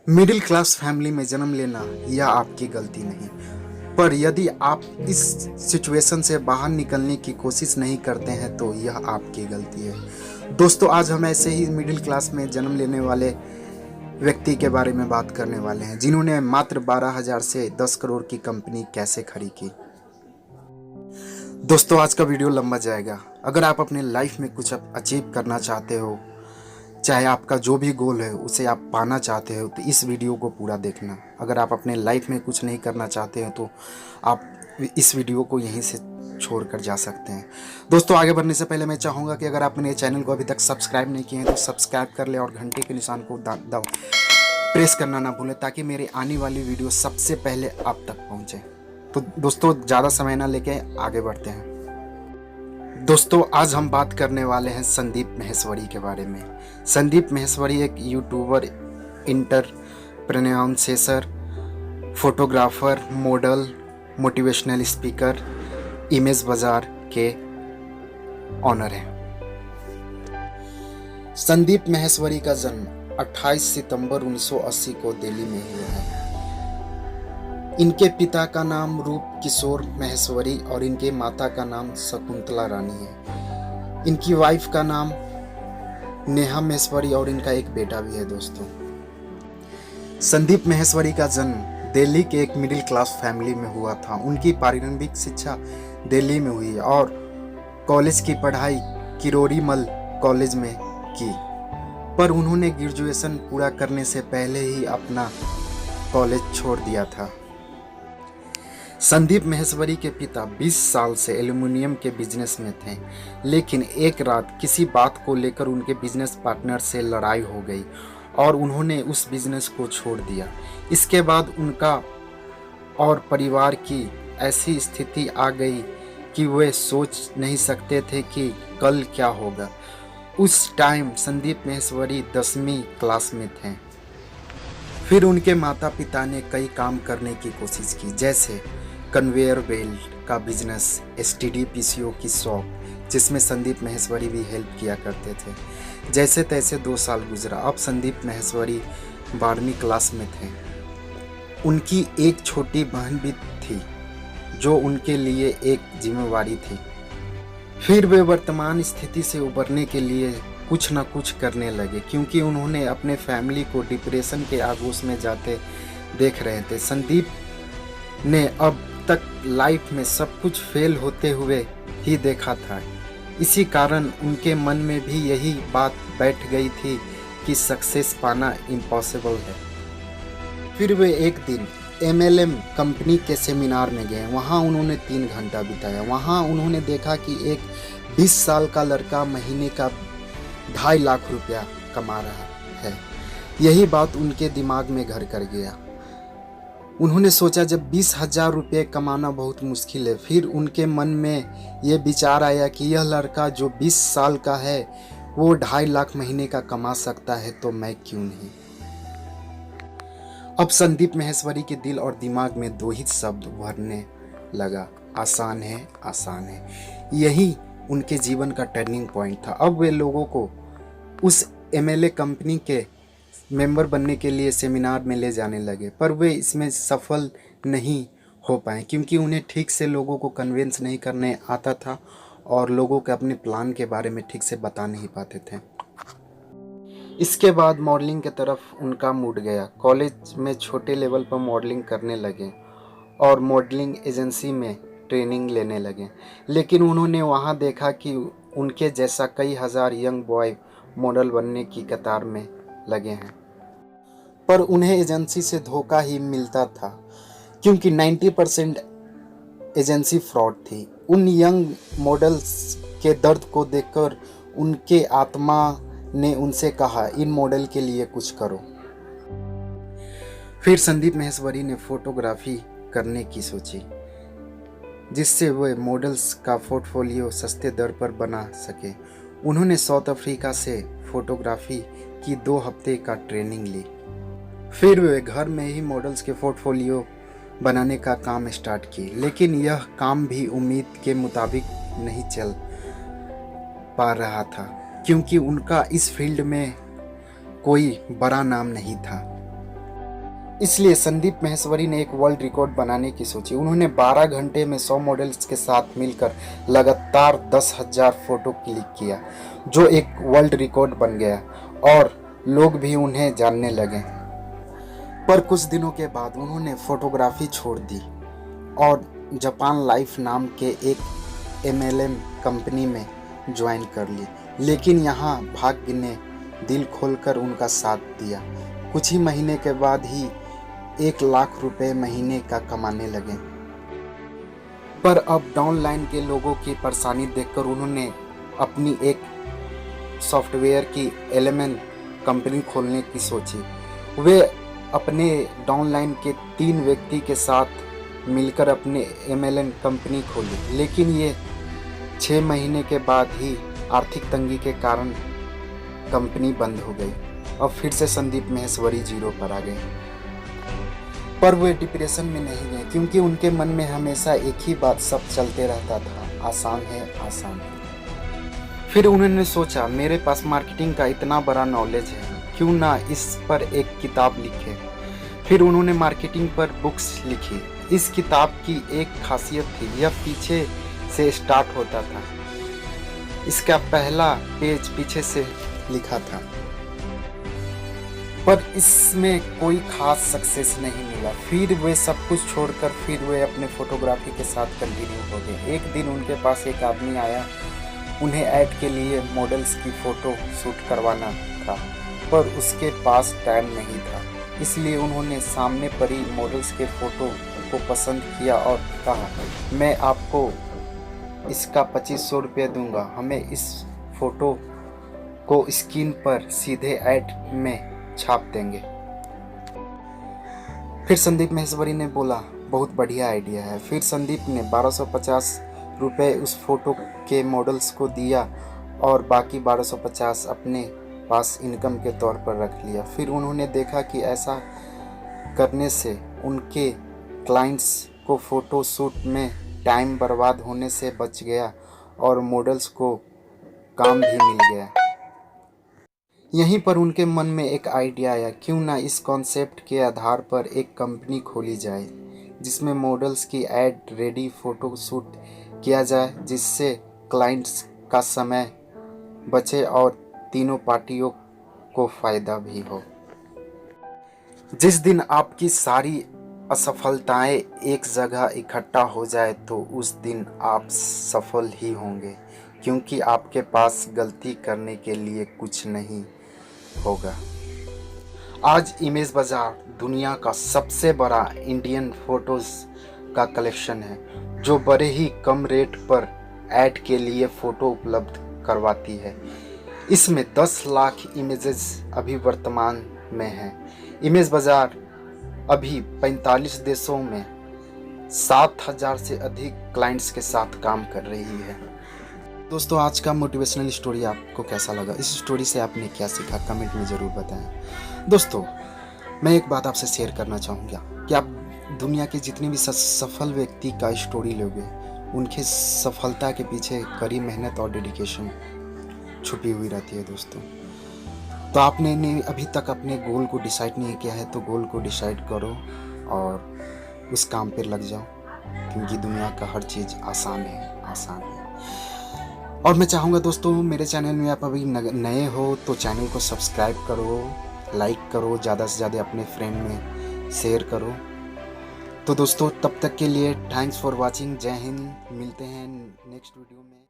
Middle class family में जन्म लेना यह आपकी गलती नहीं, पर यदि आप इस सिचुएशन से बाहर निकलने की कोशिश नहीं करते हैं तो यह आपकी गलती है। दोस्तों, आज हम ऐसे ही मिडिल क्लास में जन्म लेने वाले व्यक्ति के बारे में बात करने वाले हैं, जिन्होंने मात्र 12,000 से 10 करोड़ की कंपनी कैसे खड़ी की। दोस्तों, आज का वीडियो लंबा जाएगा। अगर आप अपने लाइफ में कुछ अचीव करना चाहते हो, चाहे आपका जो भी गोल है उसे आप पाना चाहते हो, तो इस वीडियो को पूरा देखना। अगर आप अपने लाइफ में कुछ नहीं करना चाहते हो तो आप इस वीडियो को यहीं से छोड़कर जा सकते हैं। दोस्तों, आगे बढ़ने से पहले मैं चाहूँगा कि अगर आप मेरे चैनल को अभी तक सब्सक्राइब नहीं किए हैं तो सब्सक्राइब कर लें और घंटे के निशान को दबाओ प्रेस करना ना भूलें, ताकि मेरी आने वाली वीडियो सबसे पहले आप तक पहुँचे। तो दोस्तों, ज़्यादा समय ना लेके आगे बढ़ते हैं। दोस्तों, आज हम बात करने वाले हैं संदीप माहेश्वरी के बारे में। संदीप माहेश्वरी एक YouTuber, entrepreneur, photographer, model, motivational speaker, image बाजार के ऑनर हैं। संदीप माहेश्वरी का जन्म 28 सितंबर 1980 को दिल्ली में हुआ है। इनके पिता का नाम रूप किशोर माहेश्वरी और इनके माता का नाम शकुंतला रानी है। इनकी वाइफ का नाम नेहा माहेश्वरी और इनका एक बेटा भी है। दोस्तों, संदीप माहेश्वरी का जन्म दिल्ली के एक मिडिल क्लास फैमिली में हुआ था। उनकी प्रारंभिक शिक्षा दिल्ली में हुई और कॉलेज की पढ़ाई किरोड़ीमल कॉलेज में की, पर उन्होंने ग्रेजुएशन पूरा करने से पहले ही अपना कॉलेज छोड़ दिया था। संदीप माहेश्वरी के पिता 20 साल से एल्युमिनियम के बिजनेस में थे, लेकिन एक रात किसी बात को लेकर उनके बिजनेस पार्टनर से लड़ाई हो गई और उन्होंने उस बिजनेस को छोड़ दिया। इसके बाद उनका और परिवार की ऐसी स्थिति आ गई कि वे सोच नहीं सकते थे कि कल क्या होगा। उस टाइम संदीप माहेश्वरी 10वीं क्लास में थे। फिर उनके माता पिता ने कई काम करने की कोशिश की, जैसे कन्वेयर बेल्ट का बिजनेस, एसटीडी पीसीओ की शॉप, जिसमें संदीप माहेश्वरी भी हेल्प किया करते थे। जैसे तैसे 2 साल गुजरा। अब संदीप माहेश्वरी 12वीं क्लास में थे। उनकी एक छोटी बहन भी थी जो उनके लिए एक जिम्मेवारी थी। फिर वे वर्तमान स्थिति से उबरने के लिए कुछ न कुछ करने लगे, क्योंकि उन्होंने अपने फैमिली को डिप्रेशन के आगोश में जाते देख रहे थे। संदीप ने अब तक लाइफ में सब कुछ फेल होते हुए ही देखा था। इसी कारण उनके मन में भी यही बात बैठ गई थी कि सक्सेस पाना इम्पॉसिबल है। फिर वे एक दिन MLM कंपनी के सेमिनार में गए। वहाँ उन्होंने 3 घंटा बिताया। वहाँ उन्होंने देखा कि एक 20 साल का लड़का महीने का 2.5 लाख रुपया कमा रहा है। यही बात उनके दिमाग में घर कर गया। उन्होंने सोचा, जब 20,000 रुपये कमाना बहुत मुश्किल है। फिर उनके मन में ये विचार आया कि यह लड़का जो 20 साल का है वो 2.5 लाख महीने का कमा सकता है, तो मैं क्यों नहीं। अब संदीप माहेश्वरी के दिल और दिमाग में 2 ही शब्द उभरने लगा, आसान है, आसान है। यही उनके जीवन का टर्निंग पॉइंट था। अब वे लोगों को उस MLA कंपनी के मेंबर बनने के लिए सेमिनार में ले जाने लगे, पर वे इसमें सफल नहीं हो पाए, क्योंकि उन्हें ठीक से लोगों को कन्विंस नहीं करने आता था और लोगों के अपने प्लान के बारे में ठीक से बता नहीं पाते थे। इसके बाद मॉडलिंग की तरफ उनका मूड गया। कॉलेज में छोटे लेवल पर मॉडलिंग करने लगे और मॉडलिंग एजेंसी में ट्रेनिंग लेने लगे, लेकिन उन्होंने वहां देखा कि उनके जैसा कई हजार यंग बॉय मॉडल बनने की कतार में लगे हैं, पर उन्हें एजेंसी से धोखा ही मिलता था, क्योंकि 90% एजेंसी फ्रॉड थी। उन यंग मॉडल्स के दर्द को देखकर उनके आत्मा ने उनसे कहा, इन मॉडल के लिए कुछ करो। फिर संदीप माहेश्वरी ने फोटोग्राफी करने की सोची, जिससे वे मॉडल्स का पोर्टफोलियो सस्ते दर पर बना सके। उन्होंने साउथ अफ्रीका से फोटोग्राफी की 2 हफ्ते का ट्रेनिंग ली। फिर वे घर में ही मॉडल्स के पोर्टफोलियो बनाने का काम स्टार्ट की, लेकिन यह काम भी उम्मीद के मुताबिक नहीं चल पा रहा था, क्योंकि उनका इस फील्ड में कोई बड़ा नाम नहीं था। इसलिए संदीप माहेश्वरी ने एक वर्ल्ड रिकॉर्ड बनाने की सोची। उन्होंने 12 घंटे में 100 मॉडल्स के साथ मिलकर लगातार 10,000 फोटो क्लिक किया, जो एक वर्ल्ड रिकॉर्ड बन गया और लोग भी उन्हें जानने लगे। पर कुछ दिनों के बाद उन्होंने फोटोग्राफी छोड़ दी और जापान लाइफ नाम के एक MLM कंपनी में ज्वाइन कर ली। लेकिन यहाँ भाग्य ने दिल खोलकर उनका साथ दिया। कुछ ही महीने के बाद ही 1 लाख रुपए महीने का कमाने लगे। पर अब डाउनलाइन के लोगों की परेशानी देखकर उन्होंने अपनी एक सॉफ्टवेयर की LMN कंपनी खोलने की सोची। वे अपने डाउनलाइन के 3 व्यक्ति के साथ मिलकर अपने MLN कंपनी खोली। लेकिन ये 6 महीने के बाद ही आर्थिक तंगी के कारण कंपनी बंद हो गई। अब फिर से संदीप माहेश्वरी जीरो पर आ गए। पर वे डिप्रेशन में नहीं गए, क्योंकि उनके मन में हमेशा एक ही बात सब चलते रहता था, आसान है, आसान है। फिर उन्होंने सोचा, मेरे पास मार्केटिंग का इतना बड़ा नॉलेज है, क्यों ना इस पर एक किताब लिखे। फिर उन्होंने मार्केटिंग पर बुक्स लिखी। इस किताब की एक खासियत थी, यह पीछे से स्टार्ट होता था। इसका पहला पेज पीछे से लिखा था, पर इसमें कोई खास सक्सेस नहीं मिला। फिर वे सब कुछ छोड़कर फिर वे अपने फोटोग्राफी के साथ कंटिन्यू हो गए। एक दिन उनके पास एक आदमी आया, उन्हें ऐड के लिए मॉडल्स की फ़ोटो शूट करवाना था, पर उसके पास टाइम नहीं था। इसलिए उन्होंने सामने पड़ी मॉडल्स के फ़ोटो को पसंद किया और कहा, मैं आपको इसका 2500 रुपये दूंगा, हमें इस फ़ोटो को स्क्रीन पर सीधे ऐड में छाप देंगे। फिर संदीप माहेश्वरी ने बोला, बहुत बढ़िया आइडिया है। फिर संदीप ने 1250 रुपये उस फोटो के मॉडल्स को दिया और बाकी 1250 अपने पास इनकम के तौर पर रख लिया। फिर उन्होंने देखा कि ऐसा करने से उनके क्लाइंट्स को फ़ोटो शूट में टाइम बर्बाद होने से बच गया और मॉडल्स को काम भी मिल गया। यहीं पर उनके मन में एक आइडिया आया, क्यों ना इस कॉन्सेप्ट के आधार पर एक कंपनी खोली जाए जिसमें मॉडल्स की ऐड रेडी फ़ोटो शूट किया जाए, जिससे क्लाइंट्स का समय बचे और तीनों पार्टियों को फ़ायदा भी हो। जिस दिन आपकी सारी असफलताएं एक जगह इकट्ठा हो जाए तो उस दिन आप सफल ही होंगे, क्योंकि आपके पास गलती करने के लिए कुछ नहीं होगा। आज इमेज बाजार दुनिया का सबसे बड़ा इंडियन फोटोज का कलेक्शन है, जो बड़े ही कम रेट पर ऐड के लिए फ़ोटो उपलब्ध करवाती है। इसमें 10 लाख इमेजेस अभी वर्तमान में हैं। इमेज बाजार अभी 45 देशों में 7,000 से अधिक क्लाइंट्स के साथ काम कर रही है। दोस्तों, आज का मोटिवेशनल स्टोरी आपको कैसा लगा? इस स्टोरी से आपने क्या सीखा, कमेंट में ज़रूर बताएं। दोस्तों, मैं एक बात आपसे शेयर करना चाहूँगा कि आप दुनिया के जितने भी सफल व्यक्ति का स्टोरी लोगे, उनके सफलता के पीछे कड़ी मेहनत और डेडिकेशन छुपी हुई रहती है। दोस्तों, तो आपने अभी तक अपने गोल को डिसाइड नहीं किया है तो गोल को डिसाइड करो और उस काम पर लग जाओ, क्योंकि दुनिया का हर चीज़ आसान है, आसान है। और मैं चाहूँगा दोस्तों, मेरे चैनल में आप अभी नए हो तो चैनल को सब्सक्राइब करो, लाइक करो, ज़्यादा से ज़्यादा अपने फ्रेंड में शेयर करो। तो दोस्तों, तब तक के लिए थैंक्स फॉर वॉचिंग। जय हिंद। मिलते हैं नेक्स्ट वीडियो में।